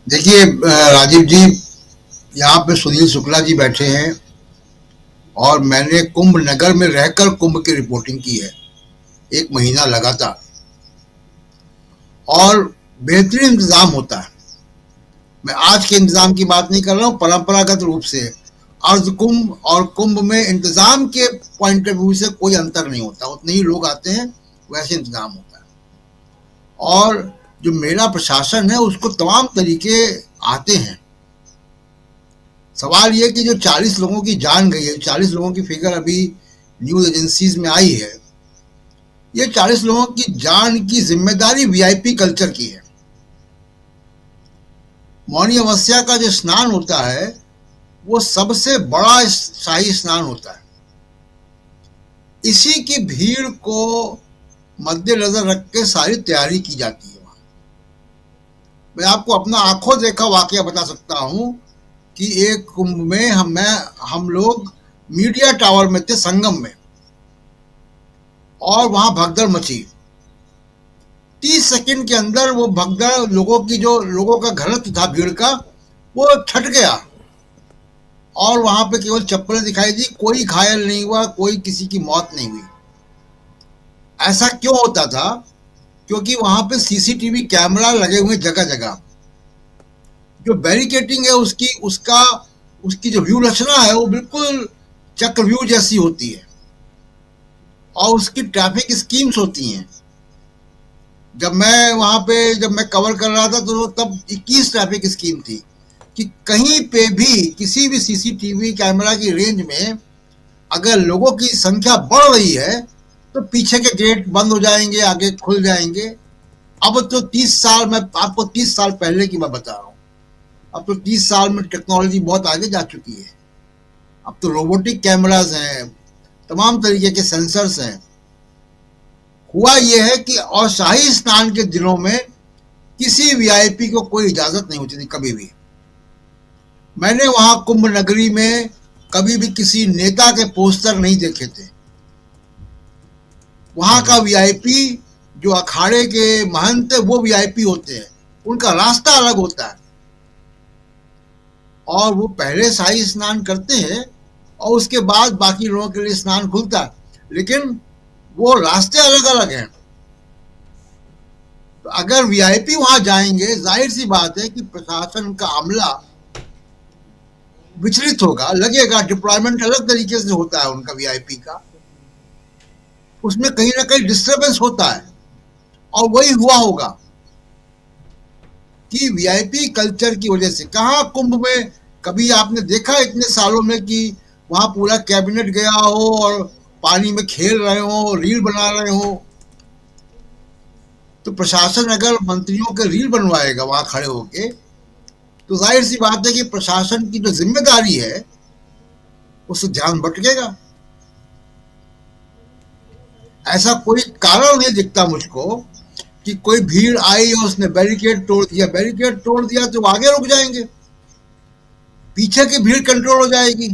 देखिए राजीव जी, यहाँ पे सुनील शुक्ला जी बैठे हैं और मैंने कुंभ नगर में रहकर कुंभ की रिपोर्टिंग की है 1 महीना लगातार। और बेहतरीन इंतजाम होता है। मैं आज के इंतजाम की बात नहीं कर रहा हूँ, परंपरागत रूप से अर्ध कुंभ और कुंभ में इंतजाम के पॉइंट ऑफ व्यू से कोई अंतर नहीं होता। उतने ही लोग आते हैं, वैसे इंतजाम होता है। और जो मेला प्रशासन है उसको तमाम तरीके आते हैं। सवाल ये कि जो 40 लोगों की जान गई है, 40 लोगों की फिगर अभी न्यूज एजेंसीज में आई है, ये 40 लोगों की जान की जिम्मेदारी वीआईपी कल्चर की है। मौनी अमावस्या का जो स्नान होता है वो सबसे बड़ा शाही स्नान होता है। इसी की भीड़ को मद्देनजर रख के सारी तैयारी की जाती है वहां। मैं आपको अपना आंखों देखा वाकया बता सकता हूं कि एक कुंभ में हम लोग मीडिया टावर में थे, संगम में, और वहां भगदड़ मची। 30 सेकंड के अंदर वो भगदड़ लोगों का घनत्व था भीड़ का, वो छट गया और वहां पे केवल चप्पलें दिखाई दी। कोई घायल नहीं हुआ, कोई किसी की मौत नहीं हुई। ऐसा क्यों होता था? क्योंकि वहां पे सीसीटीवी कैमरा लगे हुए जगह जगह। जो बैरिकेटिंग है उसकी जो व्यू रचना है वो बिल्कुल चक्रव्यूह जैसी होती है और उसकी ट्रैफिक स्कीम्स होती हैं। जब मैं कवर कर रहा था तो तब 21 ट्रैफिक स्कीम थी कि कहीं पे भी किसी भी सीसीटीवी कैमरा की रेंज में अगर लोगों की संख्या बढ़ रही है तो पीछे के गेट बंद हो जाएंगे, आगे खुल जाएंगे। अब तो 30 साल, मैं आपको 30 साल पहले की मैं बता रहा हूँ, अब तो 30 साल में टेक्नोलॉजी बहुत आगे जा चुकी है। अब तो रोबोटिक कैमराज हैं, तमाम तरीके के सेंसर्स हैं। हुआ यह है कि और शाही स्नान के दिनों में किसी वीआईपी को कोई इजाजत नहीं होती थी कभी भी। मैंने वहां कुंभ नगरी में कभी भी किसी नेता के पोस्टर नहीं देखे थे। वहां का वीआईपी, जो अखाड़े के महंत वो वीआईपी होते हैं, उनका रास्ता अलग होता है और वो पहले शाही स्नान करते हैं और उसके बाद बाकी लोगों के लिए स्नान खुलता है, लेकिन वो रास्ते अलग अलग हैं। तो अगर वीआईपी वहां जाएंगे, जाहिर सी बात है कि प्रशासन का अमला विचलित होगा, लगेगा डिप्लॉयमेंट अलग तरीके से होता है उनका वीआईपी का, उसमें कहीं ना कहीं डिस्टर्बेंस होता है। और वही हुआ होगा कि वीआईपी कल्चर की वजह से। कहां कुंभ में कभी आपने देखा इतने सालों में कि वहां पूरा कैबिनेट गया हो और पानी में खेल रहे हो, रील बना रहे हो? तो प्रशासन अगर मंत्रियों के रील बनवाएगा वहां खड़े होके, तो जाहिर सी बात है कि प्रशासन की जो जिम्मेदारी है उससे ध्यान भटकेगा। ऐसा कोई कारण नहीं दिखता मुझको कि कोई भीड़ आई और उसने बैरिकेड तोड़ दिया। बैरिकेड तोड़ दिया तो आगे रुक जाएंगे, पीछे की भीड़ कंट्रोल हो जाएगी।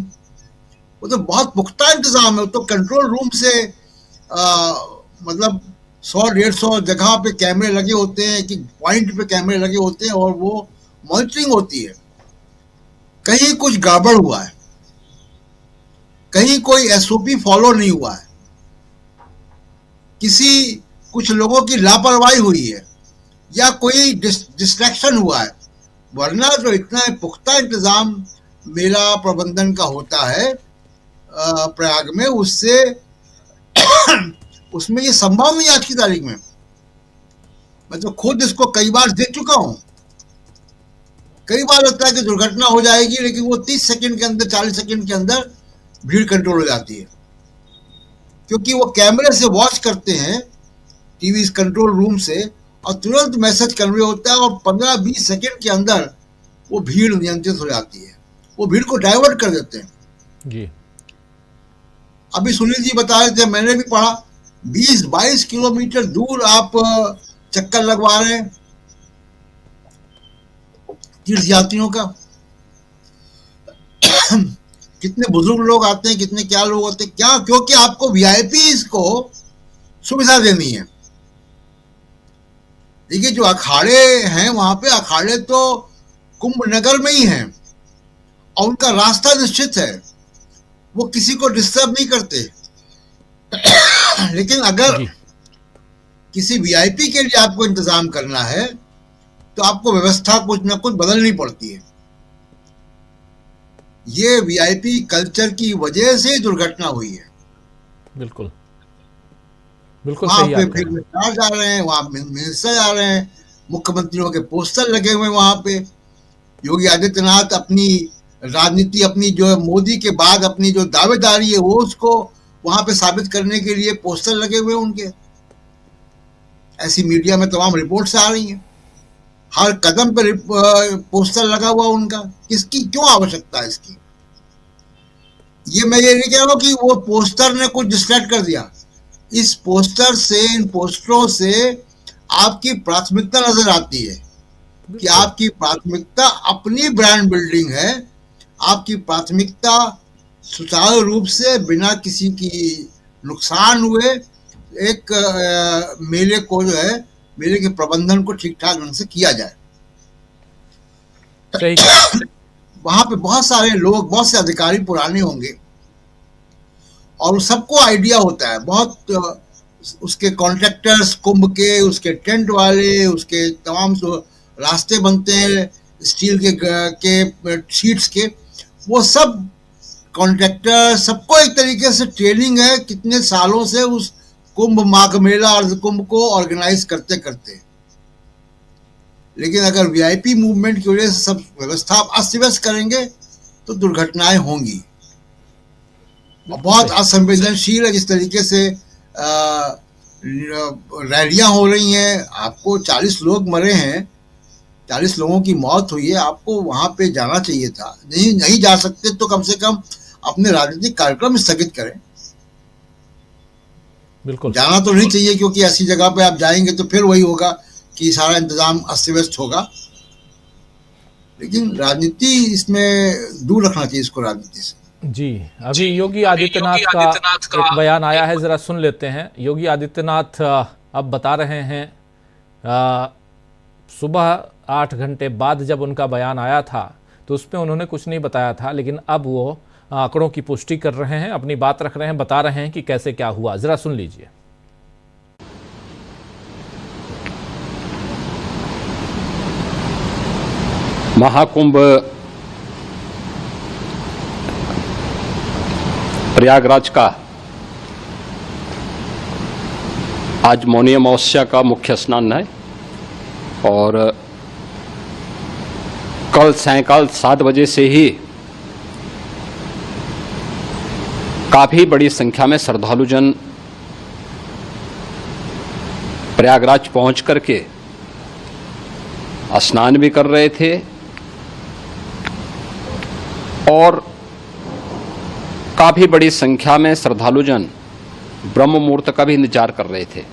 वो तो बहुत पुख्ता इंतजाम है। तो कंट्रोल रूम से मतलब 100-150 जगह पे कैमरे लगे होते हैं, कि पॉइंट पे कैमरे लगे होते हैं और वो मॉनिटरिंग होती है। कहीं कुछ गड़बड़ हुआ है, कहीं कोई एसओपी फॉलो नहीं हुआ है, कुछ लोगों की लापरवाही हुई है या कोई डिस्ट्रैक्शन हुआ है, वरना तो इतना पुख्ता इंतजाम मेला प्रबंधन का होता है प्रयाग में, उसमें ये संभव नहीं आज की तारीख में। मैं तो खुद इसको कई बार देख चुका हूं। कई बार लगता है कि दुर्घटना हो जाएगी, लेकिन वो 30 सेकंड के अंदर, 40 सेकंड के अंदर भीड़ कंट्रोल हो जाती है, क्योंकि वो कैमरे से वॉच करते हैं टीवी कंट्रोल रूम से, और तुरंत मैसेज कन्वे होता है और 15-20 सेकंड के अंदर वो भीड़ नियंत्रित हो जाती है। वो भीड़ को डाइवर्ट कर देते हैं जी। अभी सुनील जी बता रहे थे, मैंने भी पढ़ा, 20-22 किलोमीटर दूर आप चक्कर लगवा रहे हैं तीर्थ यात्रियों का। कितने बुजुर्ग लोग आते हैं, कितने क्या लोग होते हैं, क्या? क्योंकि आपको वीआईपी को सुविधा देनी है। देखिए जो अखाड़े हैं वहां पे, अखाड़े तो कुंभ नगर में ही हैं और उनका रास्ता निश्चित है, वो किसी को डिस्टर्ब नहीं करते। लेकिन अगर जी किसी वीआईपी के लिए आपको इंतजाम करना है तो आपको व्यवस्था कुछ ना कुछ बदलनी पड़ती है। ये वीआईपी कल्चर की वजह से दुर्घटना हुई है। बिल्कुल बिल्कुल वहां सही पे आप कह फिर रहे हैं। मिनिस्टर जा रहे हैं, वहां मिनिस्टर जा रहे हैं, मुख्यमंत्रियों के पोस्टर लगे हुए हैं वहां पे। योगी आदित्यनाथ अपनी राजनीति, अपनी जो है मोदी के बाद अपनी जो दावेदारी है वो उसको वहां पे साबित करने के लिए पोस्टर लगे हुए हैं उनके। ऐसी मीडिया में तमाम रिपोर्ट्स आ रही हैं, हर कदम पे पोस्टर लगा हुआ उनका। किसकी क्यों आवश्यकता है इसकी? ये मैं ये नहीं कह रहा हूँ कि वो पोस्टर ने कुछ डिस्ट्रैक्ट कर दिया। इस पोस्टर से, इन पोस्टरों से आपकी प्राथमिकता नजर आती है कि बिल्कुल आपकी प्राथमिकता अपनी ब्रांड बिल्डिंग है। आपकी प्राथमिकता सुचारू रूप से बिना किसी की नुकसान हुए एक मेले को जो है, मेले के प्रबंधन को ठीक ठाक ढंग से किया जाए। सही कहा। वहां पे बहुत सारे लोग, बहुत से अधिकारी पुराने होंगे और सबको आइडिया होता है, बहुत उसके कॉन्ट्रैक्टर्स, कुंभ के, उसके टेंट वाले, उसके तमाम रास्ते बनते हैं स्टील के शीट्स के, वो सब कॉन्ट्रैक्टर, सबको एक तरीके से ट्रेनिंग है कितने सालों से उस कुंभ, माघ मेला और कुंभ को ऑर्गेनाइज करते करते। लेकिन अगर वीआईपी मूवमेंट की वजह से सब व्यवस्था अस्त व्यस्त करेंगे तो दुर्घटनाएं होंगी। बहुत असंवेदनशील है जिस तरीके से रैलियां हो रही हैं। आपको 40 लोग मरे हैं, 40 लोगों की मौत हुई है, आपको वहां पे जाना चाहिए था। नहीं जा सकते तो कम से कम अपने राजनीतिक कार्यक्रम स्थगित करें। बिल्कुल जाना तो नहीं चाहिए, क्योंकि ऐसी जगह पे आप जाएंगे तो फिर वही होगा कि सारा इंतजाम अस्त व्यस्त होगा। लेकिन राजनीति, इसमें दूर रखना चाहिए इसको राजनीति से। जी। अभी योगी आदित्यनाथ का एक बयान आया है, जरा सुन लेते हैं। योगी आदित्यनाथ अब बता रहे हैं, सुबह 8 घंटे बाद जब उनका बयान आया था तो उसमें उन्होंने कुछ नहीं बताया था, लेकिन अब वो आंकड़ों की पुष्टि कर रहे हैं, अपनी बात रख रहे हैं, बता रहे हैं कि कैसे क्या हुआ। जरा सुन लीजिए। महाकुंभ प्रयागराज का आज मौनी अमावस्या का मुख्य स्नान है और कल सायंकाल 7 बजे से ही काफी बड़ी संख्या में श्रद्धालुजन प्रयागराज पहुंच करके स्नान भी कर रहे थे और काफी बड़ी संख्या में श्रद्धालुजन ब्रह्म मुहूर्त का भी इंतजार कर रहे थे।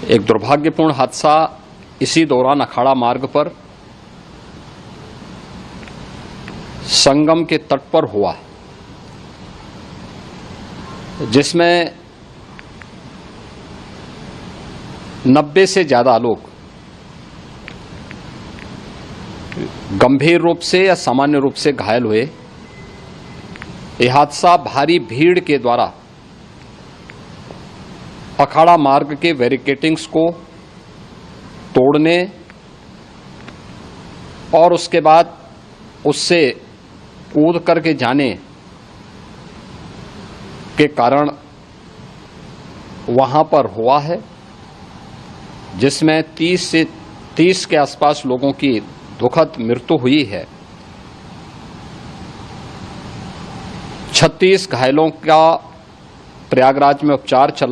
एक दुर्भाग्यपूर्ण हादसा इसी दौरान अखाड़ा मार्ग पर संगम के तट पर हुआ, जिसमें 90 से ज्यादा लोग गंभीर रूप से या सामान्य रूप से घायल हुए। यह हादसा भारी भीड़ के द्वारा अखाड़ा मार्ग के बैरिकेडिंग्स को तोड़ने और उसके बाद उससे कूद करके जाने के कारण वहां पर हुआ है, जिसमें 30 के आसपास लोगों की दुखद मृत्यु हुई है। 36 घायलों का प्रयागराज में उपचार चल रहा